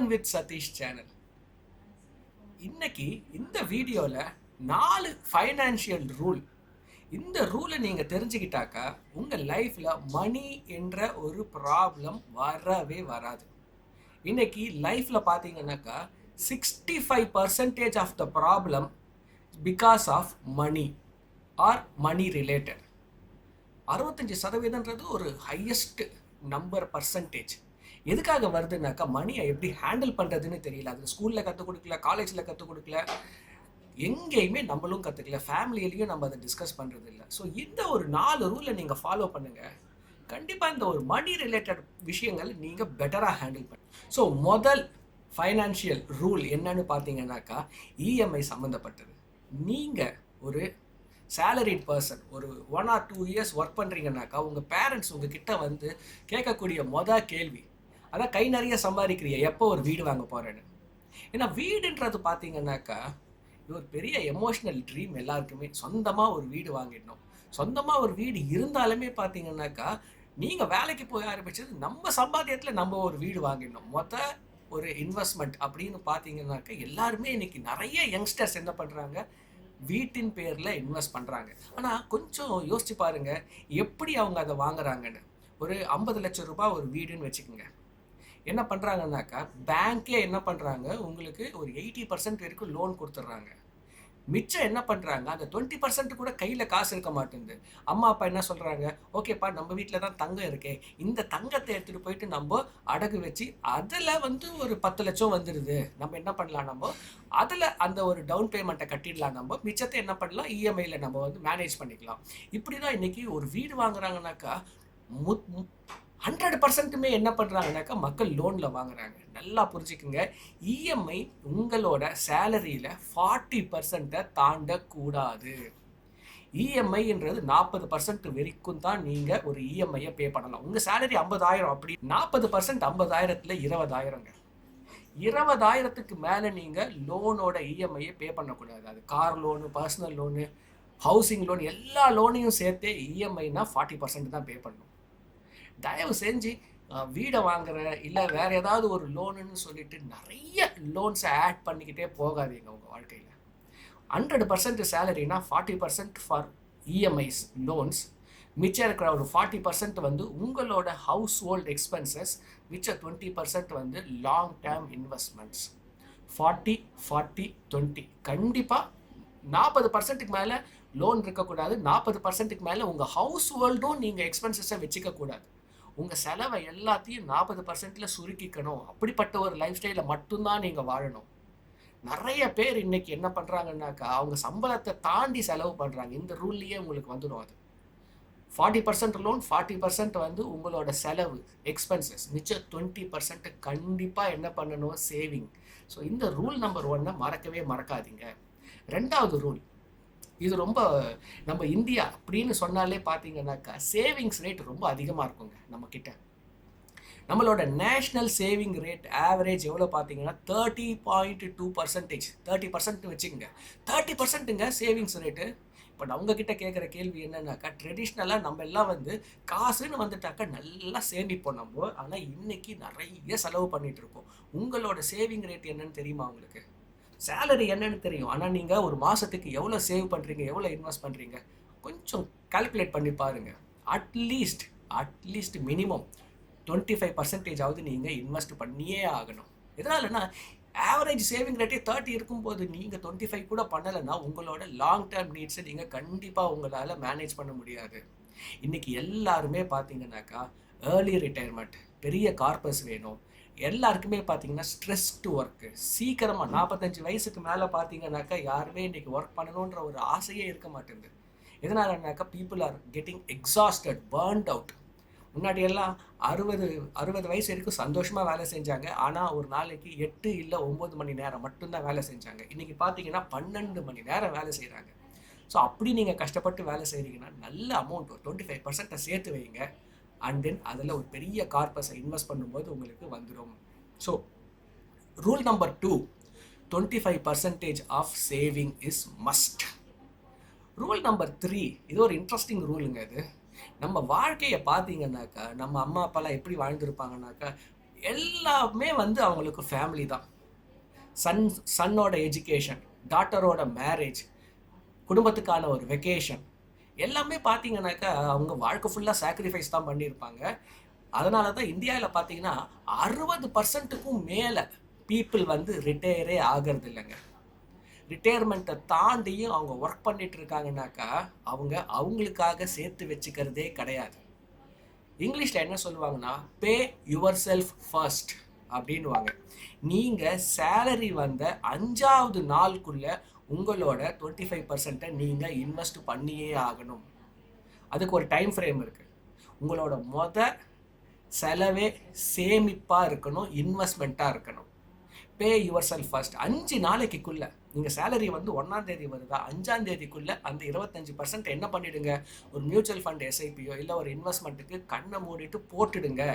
Welcome with Satish channel. இன்னைக்கு இந்த வீடியோவில் 4 ஃபைனான்ஷியல் ரூல். இந்த ரூலை நீங்கள் தெரிஞ்சுக்கிட்டாக்கா உங்கள் லைஃப்பில் மணி என்ற ஒரு ப்ராப்ளம் வரவே வராது. இன்னைக்கு லைஃப்பில் பார்த்தீங்கன்னாக்கா 65% of the problem because of money or money related. 65%ன்றது ஒரு ஹையஸ்ட் நம்பர் பர்சன்டேஜ். எதுக்காக வருதுன்னாக்கா மணியை எப்படி ஹேண்டில் பண்ணுறதுன்னு தெரியல. அது ஸ்கூலில் கற்றுக் கொடுக்கல, காலேஜில் கற்றுக் கொடுக்கல, எங்கேயுமே நம்மளும் கற்றுக்கல, ஃபேமிலியிலையும் நம்ம அதை டிஸ்கஸ் பண்ணுறது இல்லை. ஸோ இந்த ஒரு 4 ரூலை நீங்கள் ஃபாலோ பண்ணுங்கள். கண்டிப்பாக இந்த ஒரு மணி ரிலேட்டட் விஷயங்கள் நீங்கள் பெட்டராக ஹேண்டில் பண்ண. ஸோ முதல் ஃபைனான்ஷியல் ரூல் என்னன்னு பார்த்தீங்கன்னாக்கா இஎம்ஐ சம்மந்தப்பட்டது. நீங்கள் ஒரு சேலரிட் பர்சன் ஒரு 1 or 2 இயர்ஸ் ஒர்க் பண்ணுறீங்கன்னாக்கா உங்கள் பேரண்ட்ஸ் உங்ககிட்ட வந்து கேட்கக்கூடிய கேள்வி அதான் கை நிறைய சம்பாதிக்கிறிய, எப்போ ஒரு வீடு வாங்க போகிறேன்னு. ஏன்னா வீடுன்றது பார்த்தீங்கன்னாக்கா இது ஒரு பெரிய எமோஷ்னல் ட்ரீம். எல்லாருக்குமே சொந்தமாக ஒரு வீடு வாங்கிடணும். சொந்தமாக ஒரு வீடு இருந்தாலுமே பார்த்தீங்கன்னாக்கா நீங்கள் வேலைக்கு போய் ஆரம்பிச்சது நம்ம சம்பாத்தியத்தில் நம்ம ஒரு வீடு வாங்கிடணும். ஒரு இன்வெஸ்ட்மெண்ட் அப்படின்னு பார்த்தீங்கன்னாக்கா எல்லாருமே இன்னைக்கு நிறைய யங்ஸ்டர்ஸ் என்ன பண்ணுறாங்க, வீட்டின் பேரில் இன்வெஸ்ட் பண்ணுறாங்க. ஆனால் கொஞ்சம் யோசிச்சு பாருங்க எப்படி அவங்க அதை வாங்குறாங்கன்னு. ஒரு 50 லட்சம் ரூபாய் ஒரு வீடுன்னு வச்சுக்கோங்க. என்ன பண்ணுறாங்கன்னாக்கா பேங்க்கே என்ன பண்ணுறாங்க, உங்களுக்கு ஒரு 80% வரைக்கும் லோன் கொடுத்துட்றாங்க. மிச்சம் என்ன பண்ணுறாங்க, அந்த 20% கூட கையில் காசு இருக்க மாட்டேங்குது. அம்மா அப்பா என்ன சொல்கிறாங்க, ஓகேப்பா நம்ம வீட்டில் தான் தங்கம் இருக்கே, இந்த தங்கத்தை எடுத்துகிட்டு போயிட்டு நம்ம அடகு வச்சு அதில் வந்து ஒரு 10 லட்சம் வந்துடுது, நம்ம என்ன பண்ணலாம், நம்ம அதில் அந்த ஒரு டவுன் பேமெண்ட்டை கட்டிடலாம், நம்ம மிச்சத்தை என்ன பண்ணலாம் இஎம்ஐயில் நம்ம வந்து மேனேஜ் பண்ணிக்கலாம். இப்படி தான் இன்றைக்கி ஒரு வீடு வாங்குறாங்கனாக்கா 100%மே என்ன பண்ணுறாங்கனாக்கா மக்கள் லோனில் வாங்குறாங்க. நல்லா புரிஞ்சுக்குங்க, இஎம்ஐ உங்களோட சேலரியில் 40% தாண்டக்கூடாது. இஎம்ஐன்றது 40% வரைக்கும் தான் நீங்கள் ஒரு இஎம்ஐயை பே பண்ணலாம். உங்கள் சேலரி 50,000 அப்படி 40% 50,000ல் 20,000ங்க. 20,000க்கு மேலே நீங்கள் லோனோட இஎம்ஐயை பே பண்ணக்கூடாது. அது car loan, personal loan, housing loan, எல்லா லோனையும் சேர்த்தே இஎம்ஐனா 40% தான் பே பண்ணணும். தயவு செஞ்சு வீடை வாங்குற இல்லை வேறு ஏதாவது ஒரு லோனுன்னு சொல்லிட்டு நிறைய லோன்ஸை ஆட் பண்ணிக்கிட்டே போகாதீங்க உங்கள் வாழ்க்கையில். 100% சேலரினா 40% ஃபார் இஎம்ஐஸ் லோன்ஸ், மிச்சம் இருக்கிற ஒரு 40% வந்து உங்களோட ஹவுஸ் ஹோல்ட் எக்ஸ்பென்சஸ், மிச்சம் 20% வந்து லாங் டேர்ம் இன்வெஸ்ட்மெண்ட்ஸ். 40-40-20. கண்டிப்பாக 40%க்கு மேலே லோன் இருக்கக்கூடாது. 40%க்கு மேலே உங்கள் ஹவுஸ் ஹோல்டும் நீங்கள் எக்ஸ்பென்சஸை வச்சுக்கக்கூடாது. உங்கள் செலவை எல்லாத்தையும் 40%ல் சுருக்கிக்கணும். அப்படிப்பட்ட ஒரு லைஃப் ஸ்டைலை மட்டும்தான் நீங்கள் வாழணும். நிறைய பேர் இன்னைக்கு என்ன பண்ணுறாங்கன்னாக்கா அவங்க சம்பளத்தை தாண்டி செலவு பண்ணுறாங்க. இந்த ரூல்லையே உங்களுக்கு வந்துடும். அது 40% லோன், 40% வந்து உங்களோட செலவு எக்ஸ்பென்சஸ், மிச்சம் 20% கண்டிப்பாக என்ன பண்ணணும், சேவிங். ஸோ இந்த ரூல் நம்பர் 1 மறக்கவே மறக்காதீங்க. 2வது ரூல், இது ரொம்ப நம்ம இந்தியா அப்படின்னு சொன்னாலே பார்த்தீங்கன்னாக்கா சேவிங்ஸ் ரேட் ரொம்ப அதிகமாக இருக்குங்க நம்மக்கிட்ட. நம்மளோட நேஷ்னல் சேவிங் ரேட் ஆவரேஜ் எவ்வளோ பார்த்தீங்கன்னா 30.2%. 30% வச்சுக்கோங்க. 30%ங்க சேவிங்ஸ் ரேட்டு. இப்போ நான் உங்ககிட்ட கேட்குற கேள்வி என்னன்னாக்கா, ட்ரெடிஷ்னலாக நம்ம எல்லாம் வந்து காசுன்னு வந்துட்டாக்கா நல்லா சேமிப்போம் நம்ம. ஆனால் இன்னைக்கு நிறைய செலவு பண்ணிட்டு இருக்கோம். உங்களோட சேவிங் ரேட் என்னன்னு தெரியுமா உங்களுக்கு? சேலரி என்னன்னு தெரியும், ஆனால் நீங்கள் ஒரு மாதத்துக்கு எவ்வளோ சேவ் பண்ணுறீங்க, எவ்வளோ இன்வெஸ்ட் பண்ணுறீங்க, கொஞ்சம் கால்குலேட் பண்ணி பாருங்கள். அட்லீஸ்ட் மினிமம் 25% நீங்கள் இன்வெஸ்ட் பண்ணியே ஆகணும். எதனாலன்னா ஆவரேஜ் சேவிங் ரேட்டே 30 இருக்கும்போது நீங்கள் 25 கூட பண்ணலைன்னா உங்களோட லாங் டேர்ம் நீட்ஸை நீங்கள் கண்டிப்பாக உங்களால் மேனேஜ் பண்ண முடியாது. இன்றைக்கி எல்லாருமே பார்த்தீங்கன்னாக்கா ஏர்லி ரிட்டையர்மெண்ட், பெரிய கார்பஸ் வேணும். எல்லாருக்குமே பார்த்தீங்கன்னா ஸ்ட்ரெஸ் டு ஒர்க்கு. சீக்கிரமாக 45 வயசுக்கு மேலே பார்த்தீங்கன்னாக்கா யாருமே இன்றைக்கி ஒர்க் பண்ணணுன்ற ஒரு ஆசையே இருக்க மாட்டேங்குது. எதனாலனாக்கா people are getting exhausted, burnt out. முன்னாடியெல்லாம் 60 வயசு வரைக்கும் சந்தோஷமாக வேலை செஞ்சாங்க. ஆனால் ஒரு நாளைக்கு 8 இல்லை 9 மணி நேரம் மட்டும்தான் வேலை செஞ்சாங்க. இன்றைக்கி பார்த்தீங்கன்னா 12 மணி நேரம் வேலை செய்கிறாங்க. ஸோ அப்படி நீங்கள் கஷ்டப்பட்டு வேலை செய்கிறீங்கன்னா நல்ல அமௌண்ட், ஒரு 25% சேர்த்து வைங்க. அண்ட் தென் அதில் ஒரு பெரிய கார்பஸை இன்வெஸ்ட் பண்ணும்போது உங்களுக்கு வந்துடும். So rule number 2, 25% of saving is must. Rule number 3, இது ஒரு இன்ட்ரெஸ்டிங் ரூலுங்க. இது நம்ம வாழ்க்கையை பார்த்தீங்கன்னாக்கா நம்ம அம்மா அப்பாலாம் எப்படி வாழ்ந்துருப்பாங்கனாக்கா எல்லாமே வந்து அவங்களுக்கு ஃபேமிலி தான். சன்னோட எஜுகேஷன், டாட்டரோட மேரேஜ், குடும்பத்துக்கான ஒரு வெக்கேஷன், எல்லாமே பார்த்தீங்கன்னாக்கா அவங்க வாழ்க்கை ஃபுல்லாக சாக்ரிஃபைஸ் தான் பண்ணியிருப்பாங்க. அதனால தான் இந்தியாவில் பார்த்தீங்கன்னா 60%க்கும் மேலே பீப்புள் வந்து ரிட்டையரே ஆகிறது இல்லைங்க. ரிட்டையர்மெண்ட்டை தாண்டியும் அவங்க ஒர்க் பண்ணிட்டு இருக்காங்கனாக்கா அவங்க அவங்களுக்காக சேர்த்து வச்சுக்கிறதே கிடையாது. இங்கிலீஷில் என்ன சொல்லுவாங்கன்னா, பே யுவர் செல்ஃப் ஃபர்ஸ்ட் அப்படின்வாங்க. நீங்கள் சேலரி வந்த 5வது நாளுக்குள்ளே உங்களோட 25% நீங்கள் இன்வெஸ்ட் பண்ணியே ஆகணும். அதுக்கு ஒரு டைம் ஃப்ரேம் இருக்குது. உங்களோட செலவே சேமிப்பாக இருக்கணும், இன்வெஸ்ட்மெண்ட்டாக இருக்கணும். பே யுவர் செல்ஃப் ஃபர்ஸ்ட். 5 நாளைக்குள்ளே நீங்கள் சேலரி வந்து 1ஆம் தேதி வருதா, 5ஆம் தேதிக்குள்ளே அந்த 25% என்ன பண்ணிவிடுங்க, ஒரு மியூச்சுவல் ஃபண்ட் எஸ்ஐபியோ இல்லை ஒரு இன்வெஸ்ட்மெண்ட்டுக்கு கண்ணை மூடிட்டு போட்டுடுங்க.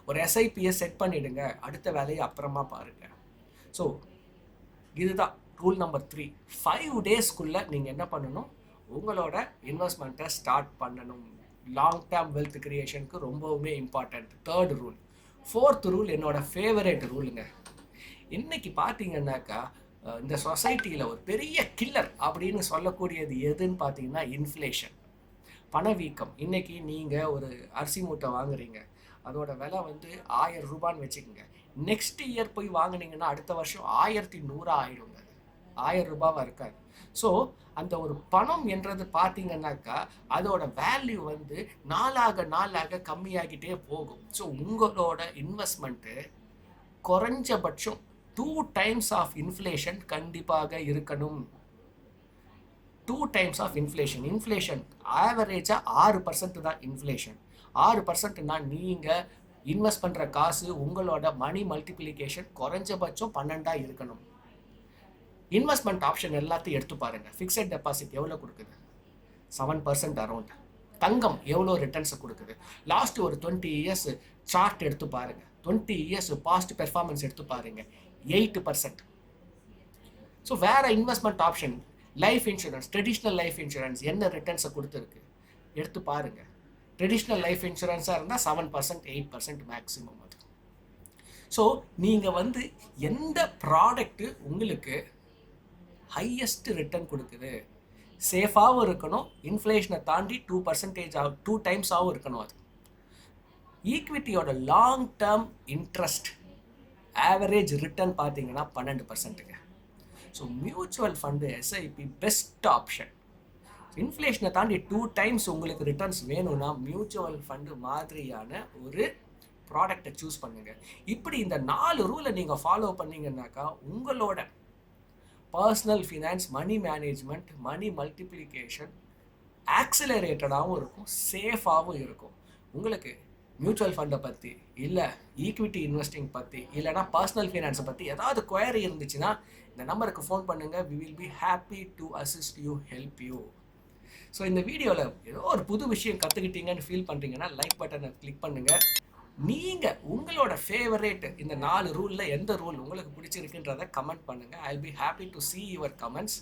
ஒரு எஸ்ஐபியை செட் பண்ணிவிடுங்க, அடுத்த வேலையை அப்புறமா பாருங்கள். ஸோ இதுதான் ரூல் நம்பர் 3. 5 டேஸ்க்குள்ளே நீங்கள் என்ன பண்ணணும், உங்களோட இன்வெஸ்ட்மெண்ட்டை ஸ்டார்ட் பண்ணணும். லாங் டேர்ம் வெல்த் கிரியேஷனுக்கு ரொம்பவுமே important. 3rd rule. 4th rule என்னோட ஃபேவரேட் ரூலுங்க. இன்னைக்கு பார்த்தீங்கன்னாக்கா இந்த சொசைட்டியில் ஒரு பெரிய கில்லர் அப்படின்னு சொல்லக்கூடியது எதுன்னு பார்த்தீங்கன்னா இன்ஃப்ளேஷன், பணவீக்கம். இன்னைக்கு நீங்கள் ஒரு அரிசி மூட்டை வாங்குறீங்க, அதோட விலை வந்து 1000 ரூபான்னு வச்சுக்கோங்க. நெக்ஸ்ட் இயர் போய் வாங்கினீங்கன்னா அடுத்த வருஷம் 1100 ஆயிடுங்க. 1000 ரூபாவாக இருக்காது. ஸோ அந்த ஒரு பணம் என்றது பார்த்தீங்கன்னாக்கா அதோட வேல்யூ வந்து நாளாக கம்மியாகிட்டே போகும். ஸோ உங்களோட இன்வெஸ்ட்மெண்ட்டு குறைஞ்சபட்சம் 2 times ஆஃப் இன்ஃப்ளேஷன் கண்டிப்பாக இருக்கணும். 2 times ஆஃப் இன்ஃப்ளேஷன். இன்ஃப்ளேஷன் ஆவரேஜாக 6% தான் இன்ஃப்ளேஷன். 6%னா நீங்கள் இன்வெஸ்ட் பண்ணுற காசு உங்களோட மணி மல்டிப்ளிகேஷன் குறைஞ்சபட்சம் 12 இருக்கணும். இன்வெஸ்ட்மெண்ட் ஆப்ஷன் எல்லாத்தையும் எடுத்து பாருங்கள். ஃபிக்ஸட் டெபாசிட் எவ்வளோ கொடுக்குது, 7% அரௌண்ட். தங்கம் எவ்வளோ ரிட்டர்ன்ஸை கொடுக்குது. லாஸ்ட் ஒரு 20 இயர்ஸ் சார்ட் எடுத்து பாருங்கள். 20 இயர்ஸ் பாஸ்ட் பெர்ஃபார்மன்ஸ் எடுத்து பாருங்கள், 8%. ஸோ வேறு investment option, life insurance, traditional life insurance என்ன ரிட்டர்ன்ஸை கொடுத்துருக்கு எடுத்து பாருங்கள். ட்ரெடிஷ்னல் லைஃப் இன்சூரன்ஸாக இருந்தால் 7%, 8% மேக்ஸிமம் அது. ஸோ நீங்கள் வந்து எந்த ப்ராடக்ட்டு உங்களுக்கு ஹையஸ்ட் ரிட்டர்ன் கொடுக்குது, சேஃபாகவும் இருக்கணும், இன்ஃப்ளேஷனை தாண்டி 2 டைம்ஸாகவும் இருக்கணும். அது ஈக்விட்டியோட long term interest average return பார்த்தீங்கன்னா 12%ங்க. So mutual fund SIP best option. இன்ஃப்ளேஷனை தாண்டி 2 டைம்ஸ் உங்களுக்கு ரிட்டர்ன்ஸ் வேணும்னா மியூச்சுவல் ஃபண்டு மாதிரியான ஒரு ப்ராடக்டை சூஸ் பண்ணுங்கள். இப்படி இந்த 4 ரூலை நீங்கள் ஃபாலோ பண்ணிங்கன்னாக்கா உங்களோட பர்சனல் ஃபினான்ஸ், மணி மேனேஜ்மெண்ட், மணி மல்டிப்ளிகேஷன் ஆக்சிலரேட்டடாகவும் இருக்கும், சேஃபாகவும் இருக்கும். உங்களுக்கு மியூச்சுவல் ஃபண்டை பற்றி இல்லை ஈக்விட்டி இன்வெஸ்டிங் பற்றி இல்லைனா பர்சனல் ஃபினான்ஸை பற்றி ஏதாவது குவரி இருந்துச்சுன்னா இந்த நம்பருக்கு ஃபோன் பண்ணுங்கள். We will be happy to assist you, help you. So இந்த வீடியோவில் ஏதோ ஒரு புது விஷயம் கற்றுக்கிட்டீங்கன்னு ஃபீல் பண்ணுறீங்கன்னா லைக் பட்டனை கிளிக் பண்ணுங்கள். நீங்கள் உங்களோட ஃபேவரேட் இந்த 4 ரூலில் எந்த ரூல் உங்களுக்கு பிடிச்சிருக்குன்றதை கமெண்ட் பண்ணுங்கள். I will be happy to see your comments.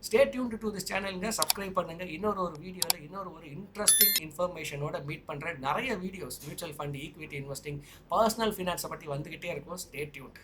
Stay tuned to this சேனலுங்க. சப்ஸ்கிரைப் பண்ணுங்கள். ஒரு வீடியோவில் ஒரு இன்ட்ரெஸ்டிங் இன்ஃபர்மேஷனோட மீட் பண்ணுறேன். நிறைய videos mutual fund, equity investing, personal ஃபினான்ஸை பற்றி வந்துக்கிட்டே இருக்கும். Stay tuned.